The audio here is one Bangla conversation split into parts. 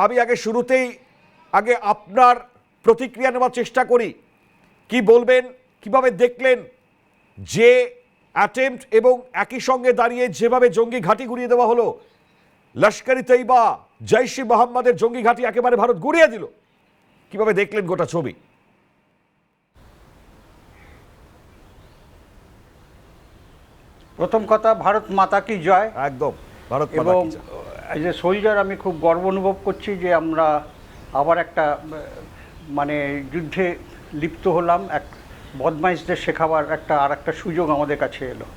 আমি আগে আপনার প্রতিক্রিয়া নেওয়ার চেষ্টা করি। কি বলবেন, কিভাবে দেখলেন যে অ্যাটেম্পট এবং একই সঙ্গে দাঁড়িয়ে যেভাবে জঙ্গি ঘাঁটি গুড়িয়ে দেওয়া হলো, লস্কর ই তৈবা জৈশ-ই মোহাম্মদের জঙ্গি ঘাঁটি একেবারে ভারত গুড়িয়ে দিল, কিভাবে দেখলেন গোটা ছবি? প্রথম কথা, ভারত মাতা কি জয়। একদম, ভারত মাতা এবং কি জয়। এজ এ সোলজার আমি খুব গর্ব অনুভব করছি যে আমরা আবার একটা মানে যুদ্ধে লিপ্ত হলাম, এক বদমাইশদের শেখাবার আর একটা সুযোগ আমাদের কাছে এলো।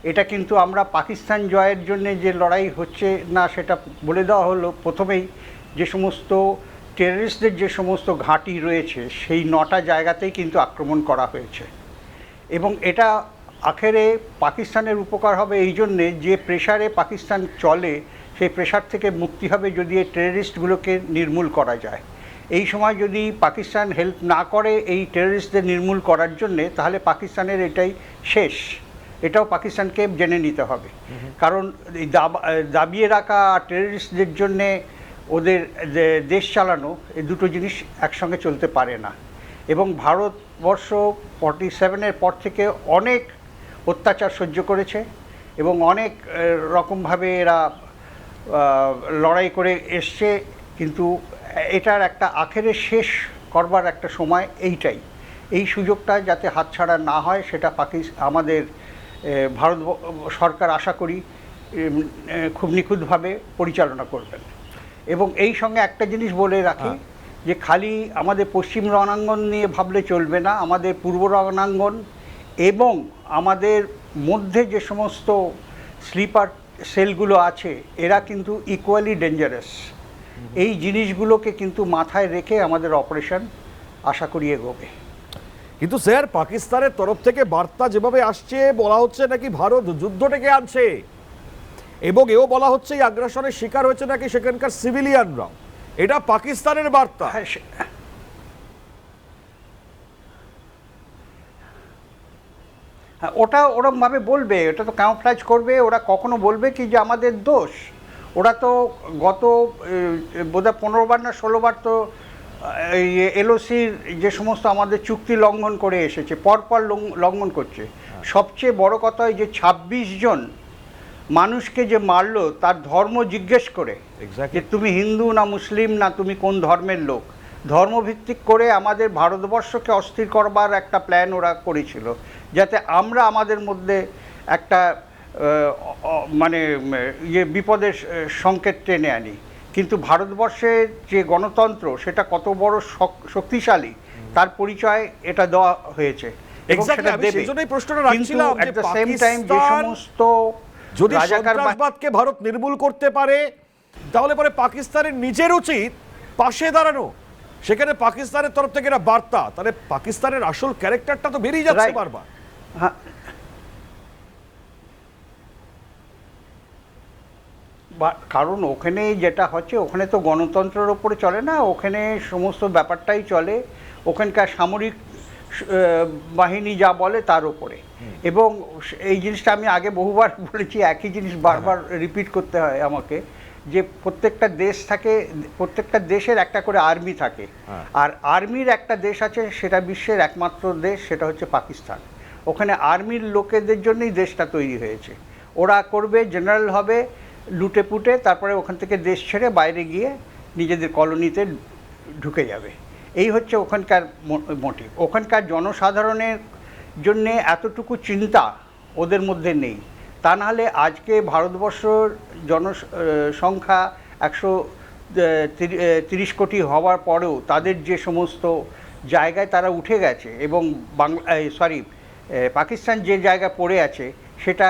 এটা কিন্তু আমরা পাকিস্তান জয়ের জন্য যে লড়াই হচ্ছে না সেটা বলে দেওয়া হলো প্রথমেই। যে সমস্ত টেররিস্টদের যে সমস্ত ঘাঁটি রয়েছে সেই 9টা জায়গাতেই কিন্তু আক্রমণ করা হয়েছে, এবং এটা আখেরে পাকিস্তানের উপকার হবে এই জন্যে যে প্রেশারে পাকিস্তান চলে সেই প্রেশার থেকে মুক্তি হবে যদি এই টেররিস্টগুলোকে নির্মূল করা যায়। এই সময় যদি পাকিস্তান হেল্প না করে এই টেররিস্টদের নির্মূল করার জন্যে, তাহলে পাকিস্তানের এটাই শেষ। এটাও পাকিস্তানকে জেনে নিতে হবে, কারণ এই দাবিয়ে রাখা টেররিস্টদের জন্যে ওদের দেশ চালানো, এই দুটো জিনিস একসঙ্গে চলতে পারে না। এবং ভারতবর্ষ 47-এর পর থেকে অনেক অত্যাচার সহ্য করেছে এবং অনেক রকমভাবে এরা লড়াই করে এসছে, কিন্তু এটার একটা আখেরে শেষ করবার একটা সময় এইটাই। এই সুযোগটা যাতে হাতছাড়া না হয় সেটা আমাদের ভারত সরকার আশা করি খুব নিখুঁতভাবে পরিচালনা করবেন। এবং এই সঙ্গে একটা জিনিস বলে রাখি যে খালি আমাদের পশ্চিম রণাঙ্গন নিয়ে ভাবলে চলবে না, আমাদের পূর্ব রণাঙ্গন এবং আমাদের মধ্যে যে সমস্ত স্লিপার সেলগুলো আছে এরা কিন্তু ইকুয়ালি ডেঞ্জারাস। এই জিনিসগুলোকে কিন্তু মাথায় রেখে আমাদের অপারেশন আশা করি এগোবে। কিন্তু স্যার, পাকিস্তানের তরফ থেকে বার্তা যেভাবে আসছে, বলা হচ্ছে নাকি ভারত যুদ্ধ ডেকে আনছে, এবং এও বলা হচ্ছে এই আগ্রাসনের শিকার হয়েছে নাকি সেখানকার সিভিলিয়ানরাও। এটা পাকিস্তানের বার্তা। হ্যাঁ, ওটা ওরমভাবে বলবে, ওটা তো ক্যামোফ্লেজ করবে। ওরা কখনো বলবে কি যে আমাদের দোষ? ওরা তো গত বোধহয় 15বার না 16বার তো এই এলওসির যে সমস্ত আমাদের চুক্তি লঙ্ঘন করে এসেছে, পরপর লঙ্ঘন করছে। সবচেয়ে বড় কথা যে 26 জন মানুষকে যে মারলো তার ধর্ম জিজ্ঞেস করে, যে তুমি হিন্দু না মুসলিম না তুমি কোন ধর্মের লোক, ধর্মভিত্তিক করে আমাদের ভারতবর্ষকে অস্থির করবার একটা প্ল্যান ওরা করেছিল, যাতে আমরা আমাদের মধ্যে একটা মানে বিপদের সংকেত টেনে আনি। কিন্তু ভারতবর্ষের যে গণতন্ত্র সেটা কত বড় শক্তিশালী তার পরিচয় এটা দেওয়া হয়েছে। যদি সন্ত্রাসবাদকে ভারত নির্মূল করতে পারে তাহলে পরে পাকিস্তানের নিজের উচিত পাশে দাঁড়ানো। সেখানে পাকিস্তানের তরফ থেকে একটা বার্তা, তাহলে পাকিস্তানের আসল ক্যারেক্টারটা তো বেরিয়ে যাচ্ছে বারবার। হ্যাঁ, কারণ ওখানে যেটা হচ্ছে, ওখানে তো গণতন্ত্রের ওপরে চলে না, ওখানে সমস্ত ব্যাপারটাই চলে ওখানকার সামরিক বাহিনী যা বলে তার উপরে। এবং এই জিনিসটা আমি আগে বহুবার বলেছি, একই জিনিস বারবার রিপিট করতে হয় আমাকে, যে প্রত্যেকটা দেশের একটা করে আর্মি থাকে, আর আর্মির একটা দেশ আছে সেটা বিশ্বের একমাত্র দেশ, সেটা হচ্ছে পাকিস্তান। ওখানে আর্মির লোকেদের জন্যই দেশটা তৈরি হয়েছে। ওরা করবে, জেনারেল হবে, লুটে পুটে তারপরে ওখান থেকে দেশ ছেড়ে বাইরে গিয়ে নিজেদের কলোনিতে ঢুকে যাবে। এই হচ্ছে ওখানকার মোটিভ। ওখানকার জনসাধারণের জন্যে এতটুকু চিন্তা ওদের মধ্যে নেই। তা নাহলে আজকে ভারতবর্ষর জনসংখ্যা 130 কোটি হওয়ার পরেও তাদের যে সমস্ত জায়গায় তারা উঠে গেছে, এবং পাকিস্তান যে জায়গায় পড়ে আছে সেটা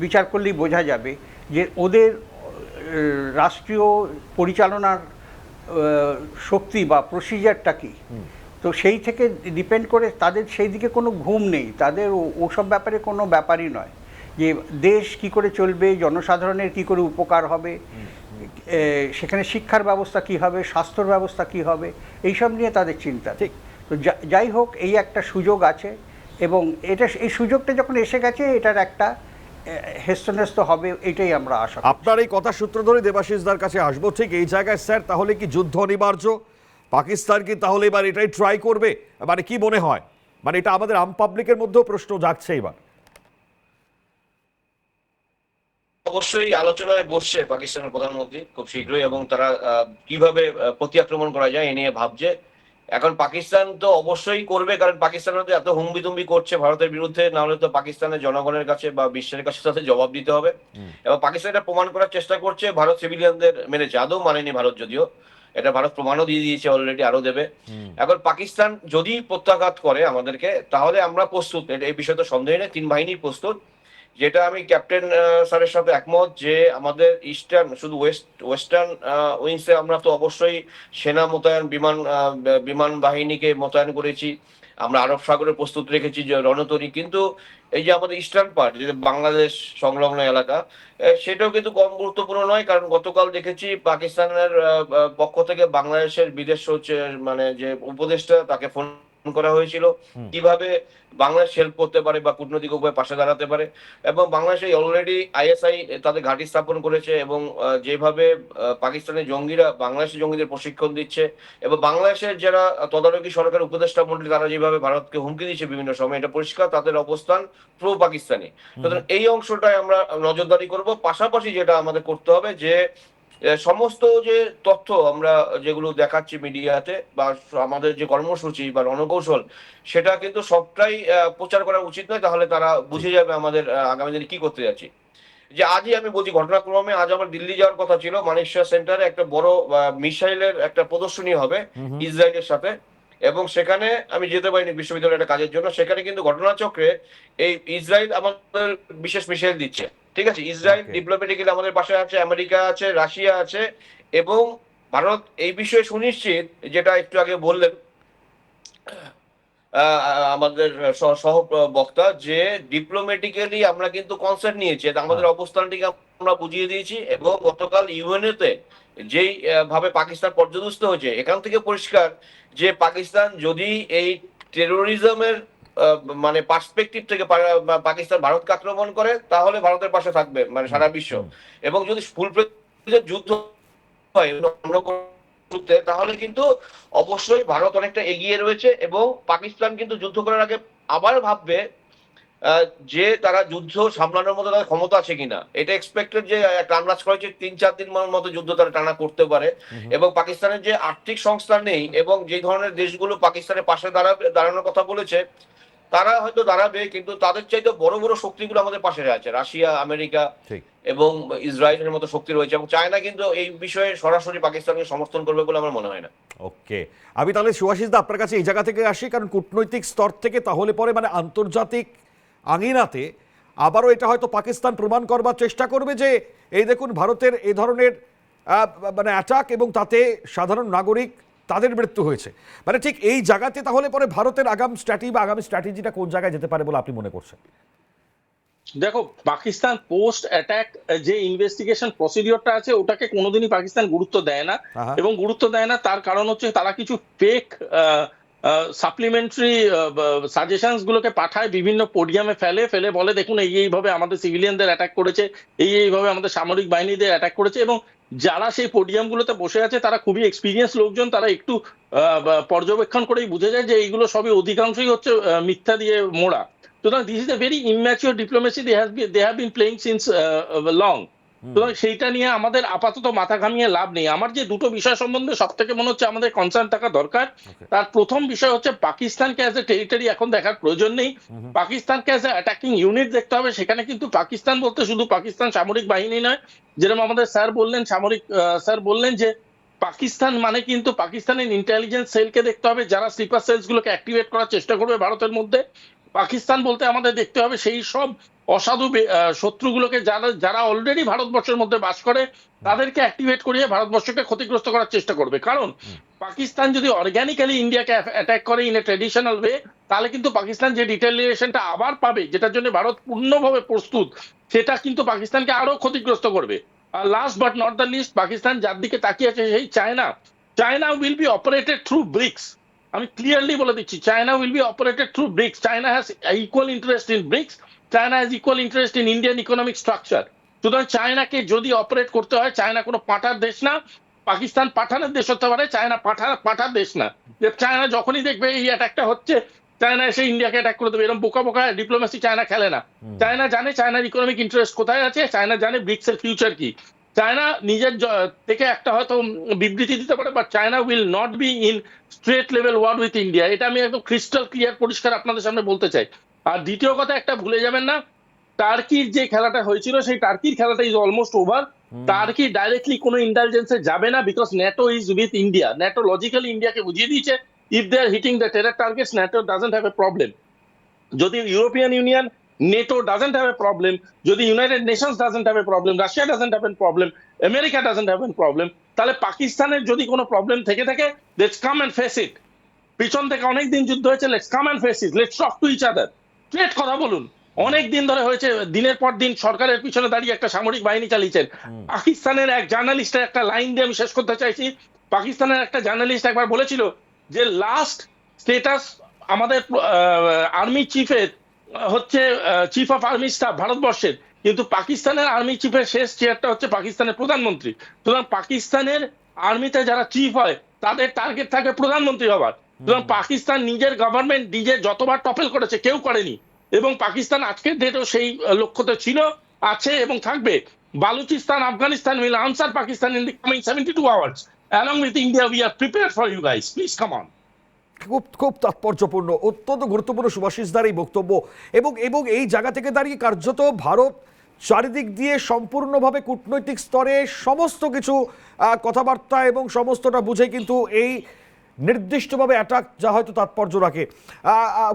বিচার করলেই বোঝা যাবে যে ওদের রাষ্ট্রীয় পরিচালনার শক্তি বা প্রসিজারটা কী। তো সেই থেকে ডিপেন্ড করে তাদের সেই দিকে কোনো ঘুম নেই, তাদের ওসব ব্যাপারে কোনো ব্যাপারই নয় যে দেশ কি করে চলবে, জনসাধারণের কি করে উপকার হবে, সেখানে শিক্ষার ব্যবস্থা কি হবে, স্বাস্থ্যর ব্যবস্থা কি হবে, এইসব নিয়ে তাদের চিন্তা। ঠিক, তো যাই হোক, এই একটা সুযোগ আছে, এবং এই সুযোগটা যখন এসে গেছে এটার একটা হেস্তনেস্ত হবে, এটাই আমরা আশা করি। আপনার এই কথা সূত্র ধরে দেবাশিসদার কাছে আসবো ঠিক এই জায়গায় স্যার, তাহলে কি যুদ্ধ অনিবার্য? পাকিস্তান কি তাহলে এবার এটাই ট্রাই করবে? মানে কি মনে হয়, মানে এটা আমাদের আম পাবলিকের মধ্যেও প্রশ্ন জাগছে এবার। অবশ্যই আলোচনায় বসছে পাকিস্তানের প্রধানমন্ত্রী খুব শীঘ্রই, এবং তারা কিভাবে প্রতি আক্রমণ করা যায় এ নিয়ে ভাবছে। এখন পাকিস্তান তো অবশ্যই করবে, কারণ পাকিস্তান তো এত হুমবিতুম্বি করছে ভারতের বিরুদ্ধে, না হলে তো পাকিস্তানের জনগণের কাছে বা বিশ্বের কাছে তাদের জবাব দিতে হবে। এবং পাকিস্তান এটা প্রমাণ করার চেষ্টা করছে, ভারত সিভিলিয়ানদের মেরেছে, আদৌ মানেনি ভারত, যদিও এটা ভারত প্রমাণও দিয়ে দিয়েছে অলরেডি, আরো দেবে। এখন পাকিস্তান যদি প্রত্যাঘাত করে আমাদেরকে, তাহলে আমরা প্রস্তুত, এই বিষয়ে তো সন্দেহ নেই, তিন বাহিনী প্রস্তুত। যেটা আমি ক্যাপ্টেন স্যারের সাথে একমত যে আমাদের ইস্টার্ন, শুধু ওয়েস্টার্ন উইংসে আমরা তো অবশ্যই সেনা মোতায়েন, বিমান বাহিনীকে মোতায়েন করেছি, আমরা আরব সাগরে প্রস্তুত রেখেছি যে রণতরী, কিন্তু এই যে আমাদের ইস্টার্ন পার্ট, যে বাংলাদেশ সংলগ্ন এলাকা, সেটাও কিন্তু কম গুরুত্বপূর্ণ নয়। কারণ গতকাল দেখেছি পাকিস্তানের পক্ষ থেকে বাংলাদেশের বিদেশ মানে যে উপদেষ্টা, তাকে ফোন করা হয়েছিল কিভাবে বাংলাদেশ হেল্প করতে পারে বা কূটনৈতিক উপায়ে পাশে দাঁড়াতে পারে। এবং বাংলাদেশে অলরেডি আইএসআই তাদের ঘাঁটি স্থাপন করেছে, এবং যেভাবে পাকিস্তানের জঙ্গিরা বাংলাদেশের জঙ্গিদের প্রশিক্ষণ দিচ্ছে, এবং বাংলাদেশের যারা তদারকি সরকার উপদেষ্টা মন্ডলী, তারা যেভাবে ভারতকে হুমকি দিচ্ছে বিভিন্ন সময়, এটা পরিষ্কার তাদের অবস্থান প্রো পাকিস্তানি। সুতরাং এই অংশটাই আমরা নজরদারি করব। পাশাপাশি যেটা আমাদের করতে হবে যে সমস্ত যে তথ্য আমরা যেগুলো দেখাচ্ছি মিডিয়াতে, বা আমাদের যে কর্মসূচি বা রণকৌশল, সেটা কিন্তু সবটাই প্রচার করা উচিত নয়, তাহলে তারা বুঝে যাবে আমাদের আগামী দিনে কি করতে যাচ্ছি। যে আজই আমি বলছি, ঘটনাক্রমে আজ আমার দিল্লি যাওয়ার কথা ছিল, মানেক শাহ সেন্টারে একটা বড় মিসাইলের একটা প্রদর্শনী হবে ইসরায়েলের সাথে, এবং সেখানে আমি যেতে পারিনি বিশ্ববিদ্যালয়ের একটা কাজের জন্য। সেখানে কিন্তু ঘটনাচক্রে এই ইসরায়েল আমাদের বিশেষ মিসাইল দিচ্ছে, ঠিক আছে। ইসরায়েল ডিপ্লোম্যাটিক্যালি আমাদের পাশে আছে, আমেরিকা আছে, রাশিয়া আছে, এবং ভারত এই বিষয়ে সুনিশ্চিত, যেটা একটু আগে বললেন আমাদের সহ বক্তা, যে ডিপ্লোম্যাটিক্যালি আমরা কিন্তু কনসার্ন নিয়েছি, আমাদের অবস্থানটিকে আমরা বুঝিয়ে দিয়েছি। এবং গতকাল ইউএনএতে যেই ভাবে পাকিস্তান পর্যদস্ত হয়েছে, এখান থেকে পরিষ্কার যে পাকিস্তান যদি এই টেরোরিজমের মানে পার্সপেক্টিভ থেকে পাকিস্তান ভারতকে আক্রমণ করে, তাহলে ভারতের পাশে থাকবে মানে সারা বিশ্ব। এবং যদি ফুল যুদ্ধ হয় তাহলে কিন্তু অবশ্যই ভারত অনেকটা এগিয়ে রয়েছে, এবং পাকিস্তান কিন্তু যুদ্ধ করার আগে আবার ভাববে যে তারা যুদ্ধ সামলানোর মতো তাদের ক্ষমতা আছে কিনা। এটা এক্সপেক্টেড যে টানরাজ করেছে 3-4 দিন মতো যুদ্ধ তারা টানা করতে পারে। এবং পাকিস্তানের যে আর্থিক সংস্থান নেই, এবং যে ধরনের দেশগুলো পাকিস্তানের পাশে দাঁড়ানোর কথা বলেছে, তারা হয়তো দাঁড়াবে, কিন্তু তাদের চাইতে বড় বড় শক্তিগুলো আমাদের পাশে আছে, রাশিয়া, আমেরিকা এবং ইসরায়েলের মতো শক্তি রয়েছে, এবং চায়না কিন্তু এই বিষয়ে সরাসরি পাকিস্তানকে সমর্থন করবে বলে আমার মনে হয় না। ওকে, আমি তাহলে সুভাষিস দা আপনার কাছে এই জায়গা থেকে আসি, কারণ কূটনৈতিক স্তর থেকে তাহলে পরে মানে আন্তর্জাতিক আঙিনাতে আবারও এটা হয়তো পাকিস্তান প্রমাণ করবার চেষ্টা করবে যে এই দেখুন ভারতের এই ধরনের মানে অ্যাটাক, এবং তাতে সাধারণ নাগরিক তাদের মৃত্যু হয়েছে। মানে ঠিক এই জায়গাতে তাহলে পরে ভারতের আগামী স্ট্র্যাটেজিটা কোন জায়গায় যেতে পারে বলে আপনি মনে করছেন? দেখো, পাকিস্তান পোস্ট অ্যাটাক যে ইনভেস্টিগেশন প্রসিডিওরটা আছে, ওটাকে কোনোদিনই পাকিস্তান গুরুত্ব দেয় না। এবং গুরুত্ব দেয় না তার কারণ হচ্ছে তারা কিছু ফেক সাপ্লিমেন্টারি সাজেশনস গুলোকে পাঠায়, বিভিন্ন পোডিয়ামে ফেলে বলে দেখুন এইভাবে আমাদের সিভিলিয়ানদের অ্যাটাক করেছে, এইভাবে আমাদের সামরিক বাহিনীদের অ্যাটাক করেছে। এবং যারা সেই পোডিয়ামগুলোতে বসে আছে তারা খুবই এক্সপিরিয়েন্স লোকজন, তারা একটু পর্যবেক্ষণ করেই বুঝে যায় যে এইগুলো সবই অধিকাংশই হচ্ছে মিথ্যা দিয়ে মোড়া। সুতরাং this is a very immature diplomacy they have been playing since long. সুতরাং সেইটা নিয়ে আমাদের আপাতত মাথা ঘামিয়ে লাভ নেই। আমার যে দুটো বিষয় সম্বন্ধে সব থেকে মনে হচ্ছে আমাদের কনসার্ন থাকা দরকার, তার প্রথম বিষয় হচ্ছে পাকিস্তানকে অ্যাজ এ টেরিটরি এখন দেখার প্রয়োজন নেই, পাকিস্তানকে অ্যাজ এ অ্যাটাকিং ইউনিট দেখতে হবে। সেখানে কিন্তু পাকিস্তান বলতে শুধু পাকিস্তান সামরিক বাহিনী নয়, যেরকম আমাদের স্যার বললেন যে পাকিস্তান মানে কিন্তু পাকিস্তানের ইন্টেলিজেন্স সেলকে দেখতে হবে, যারা স্লিপার সেলস গুলোকে অ্যাক্টিভেট করার চেষ্টা করবে ভারতের মধ্যে। পাকিস্তান বলতে আমাদের দেখতে হবে সেই সব অসাধু শত্রুগুলোকে যারা অলরেডি ভারতবর্ষের মধ্যে বাস করে, তাদেরকে অ্যাক্টিভেট করিয়ে ভারতবর্ষকে ক্ষতিগ্রস্ত করার চেষ্টা করবে। কারণ পাকিস্তান যদি অর্গানিক্যালি ইন্ডিয়াকে অ্যাটাক করে ইন এ ট্রেডিশনাল ওয়ে, তাহলে কিন্তু পাকিস্তান যে রিটেলিয়েশনটা আবার পাবে, যেটার জন্য ভারত পূর্ণভাবে প্রস্তুত, সেটা কিন্তু পাকিস্তানকে আরো ক্ষতিগ্রস্ত করবে। আর last but not the least, Pakistan যার দিকে তাকিয়ে আছে সেই China will be operated through BRICS. আমি ক্লিয়ারলি বলে দিচ্ছি, China will be operated through BRICS. China has equal interest in BRICS, China has equal interest in Indian economic structure. সুতরাং চায়নাকে যদি অপারেট করতে হয়, চায়না কোনো পাঠার দেশ না, পাকিস্তান পাঠানের দেশ হতে পারে, চায়না পাঠার দেশ না। যে চায়না যখনই দেখবে এই অ্যাটাকটা হচ্ছে, চায়না এসে ইন্ডিয়াকে অ্যাটাক করে দেবে, এরকম বোকা বোকা ডিপ্লোমেসি চায়না খেলে না। চায়না জানে চায়নার ইকোনমিক ইন্টারেস্ট কোথায় আছে, চায়না জানে ব্রিক্স এর ফিউচার কি। চায়না নিজের থেকে একটা হয়তো বিবৃতি দিতে পারে, but China will not be in straight level war with India. এটা আমি একদম ক্রিস্টাল ক্লিয়ার পরিষ্কার আপনাদের সামনে বলতে চাই। আর দ্বিতীয় কথা একটা ভুলে যাবেন না, টার্কির যে খেলাটা হয়েছিল সেই টার্কির খেলাটা is almost over. Turkey directly কোনো ইন্টেলিজেন্সে যাবে না, because NATO is with India. NATO logically ইন্ডিয়াকে বুঝিয়ে দিয়েছে, if they are hitting the terror targets, NATO doesn't have a problem. যদি European Union, NATO doesn't have a problem, যদি United Nations doesn't have a problem, Russia doesn't have a problem, America doesn't have a problem, তাহলে পাকিস্তানের যদি কোনো প্রবলেম থেকে থাকে, let's come and face it. পিছন থেকে অনেকদিন যুদ্ধ হয়েছে, let's come and face it, let's talk to each other, straight কথা বলুন। অনেক দিন ধরে হয়েছে, দিনের পর দিন সরকারের পিছনে দাঁড়িয়ে একটা সামরিক বাহিনী চালিয়েছেন। পাকিস্তানের এক জার্নালিস্টের একটা লাইন দিয়ে আমি শেষ করতে চাইছি। পাকিস্তানের একটা জার্নালিস্ট একবার বলেছিল যে লাস্ট স্টেটাস আমাদের আর্মি চিফের হচ্ছে চিফ অফ আর্মি স্টাফ ভারতবর্ষের, কিন্তু পাকিস্তানের আর্মি চিফের শেষ চেয়ারটা হচ্ছে পাকিস্তানের প্রধানমন্ত্রী। সুতরাং পাকিস্তানের আর্মিতে যারা চিফ হয় তাদের টার্গেট থাকে প্রধানমন্ত্রী হবার। সুতরাং পাকিস্তান নিজের গভর্নমেন্ট নিজে যতবার টপেল করেছে কেউ করেনি, এবং পাকিস্তান আজকের ডেটেও সেই লক্ষ্যতে ছিল, আছে এবং থাকবে। Balochistan, Afghanistan will answer Pakistan in the coming 72 hours. Along with India, we are prepared for you guys. Please come on. খুব খুব তাৎপর্যপূর্ণ, অত্যন্ত গুরুত্বপূর্ণ সুভাষিসদার এই বক্তব্য। এবং এই জায়গা থেকে দাঁড়িয়ে কার্যত ভারত চারিদিক দিয়ে সম্পূর্ণভাবে কূটনৈতিক স্তরে সমস্ত কিছু কথাবার্তা এবং সমস্তটা বুঝে কিন্তু এই নির্দিষ্টভাবে অ্যাটাক যা হয়তো তাৎপর্য রাখে,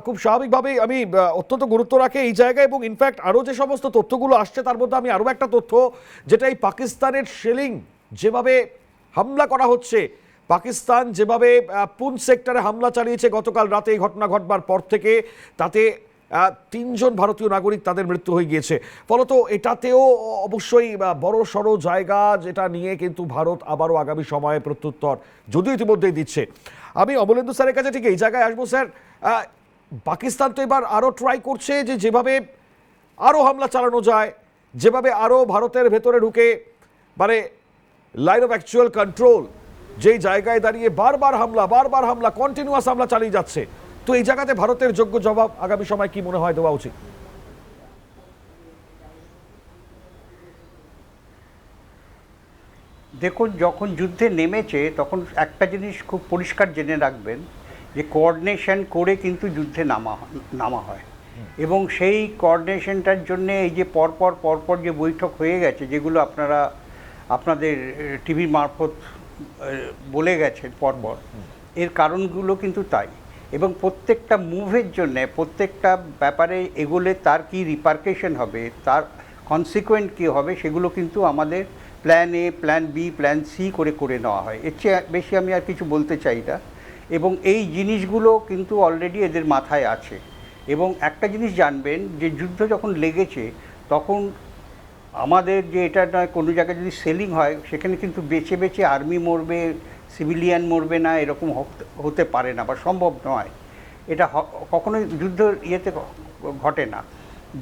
খুব স্বাভাবিকভাবেই আমি অত্যন্ত গুরুত্ব রাখে এই জায়গায়। এবং ইনফ্যাক্ট আরও যে সমস্ত তথ্যগুলো আসছে তার মধ্যে আমি আরও একটা তথ্য, যেটা এই পাকিস্তানের শেলিং যেভাবে হামলা করা হচ্ছে, পাকিস্তান যেভাবে পুঞ্চ সেক্টরে হামলা চালিয়েছে গতকাল রাতে এই ঘটনা ঘটবার পর থেকে, তাতে 3 জন ভারতীয় নাগরিক তাদের মৃত্যু হয়ে গিয়েছে। ফলত এটাতেও অবশ্যই বড় সড়ো জায়গা, যেটা নিয়ে কিন্তু ভারত আবারও আগামী সময়ে প্রত্যুত্তর যদিও ইতিমধ্যেই দিচ্ছে। আমি অমলেন্দু স্যারের কাছে ঠিক এই জায়গায় আসবো। স্যার, পাকিস্তান তো এবার আরও ট্রাই করছে যে যেভাবে আরও হামলা চালানো যায়, যেভাবে আরও ভারতের ভেতরে ঢুকে মানে লাইন অফ অ্যাকচুয়াল কন্ট্রোল যেই জায়গায় দাঁড়িয়ে বারবার হামলা কন্টিনিউয়াস হামলা চালিয়ে যাচ্ছে। তো এই জায়গাতে ভারতের যোগ্য জবাব আগামী সময় কি মনে হয় দেওয়া উচিত? দেখুন, যখন যুদ্ধে নেমেছে তখন একটা জিনিস খুব পরিষ্কার জেনে রাখবেন, যে কোঅর্ডিনেশন করে কিন্তু যুদ্ধে নামা হয়। এবং সেই কোঅর্ডিনেশনটার জন্যে এই যে পরপর যে বৈঠক হয়ে গেছে, যেগুলো আপনারা আপনাদের টিভি মারফত বলে গেছেন পরপর, এর কারণগুলো কিন্তু তাই। এবং প্রত্যেকটা মুভের জন্যে, প্রত্যেকটা ব্যাপারে এগোলে তার কি রিপারকেশন হবে, তার কনসিকুয়েন্ট কী হবে, সেগুলো কিন্তু আমাদের plan A, plan B, plan C করে নেওয়া হয়। এর চেয়ে বেশি আমি আর কিছু বলতে চাই না। এবং এই জিনিসগুলো কিন্তু অলরেডি এদের মাথায় আছে। এবং একটা জিনিস জানবেন, যে যুদ্ধ যখন লেগেছে তখন আমাদের যে এটা নয়, কোনো জায়গায় যদি সেলিং হয় সেখানে কিন্তু বেছে বেছে আর্মি মরবে, সিভিলিয়ান মরবে না, এরকম হতে পারে না বা সম্ভব নয়। এটা কখনোই যুদ্ধ ইয়েতে ঘটে না।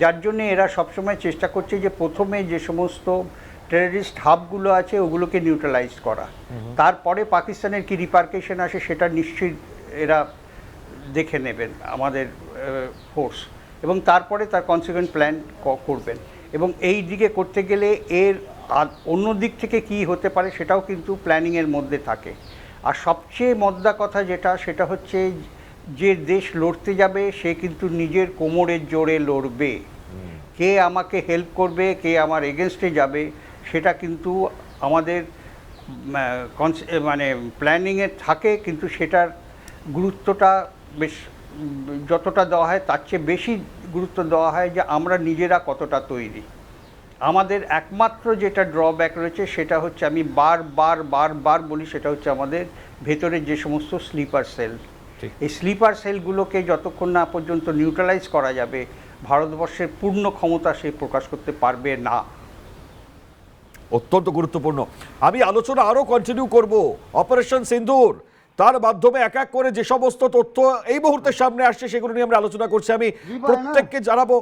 যার জন্যে এরা সবসময় চেষ্টা করছে যে প্রথমে যে সমস্ত টেররিস্ট হাবগুলো আছে ওগুলোকে নিউট্রালাইজ করা, তারপরে পাকিস্তানের কি রিপারকেশন আসে সেটা নিশ্চয়ই এরা দেখে নেবেন আমাদের ফোর্স, এবং তারপরে তার কনসিকুয়েন্ট প্ল্যান করবেন। এবং এই দিকে করতে গেলে এর অন্য দিক থেকে কি হতে পারে সেটাও কিন্তু প্ল্যানিংয়ের মধ্যে থাকে। আর সবচেয়ে মদ্দা কথা সেটা হচ্ছে, যে দেশ লড়তে যাবে সে কিন্তু নিজের কোমরের জোরে লড়বে। কে আমাকে হেল্প করবে, কে আমার এগেনস্টে যাবে, সেটা কিন্তু আমাদের মানে প্ল্যানিংয়ে থাকে, কিন্তু সেটার গুরুত্বটা বেশ যতটা দেওয়া হয় তার চেয়ে বেশি গুরুত্ব দেওয়া হয় যে আমরা নিজেরা কতটা তৈরি। আমাদের একমাত্র যেটা ড্রব্যাক রয়েছে সেটা হচ্ছে, আমি বারবার বলি, সেটা হচ্ছে আমাদের ভেতরে যে সমস্ত স্লিপার সেল, এই স্লিপার সেলগুলোকে যতক্ষণ না পর্যন্ত নিউট্রালাইজ করা যাবে ভারতবর্ষের পূর্ণ ক্ষমতা সে প্রকাশ করতে পারবে না। অত্যন্ত গুরুত্বপূর্ণ। আমি আলোচনা আরও কন্টিনিউ করব। অপারেশন সিন্দুর তার মাধ্যমে এক এক করে যে সমস্ত তথ্য এই মুহূর্তে সামনে আসছে সেগুলো নিয়ে আমরা আলোচনা করছি। আমি প্রত্যেককে জানাবো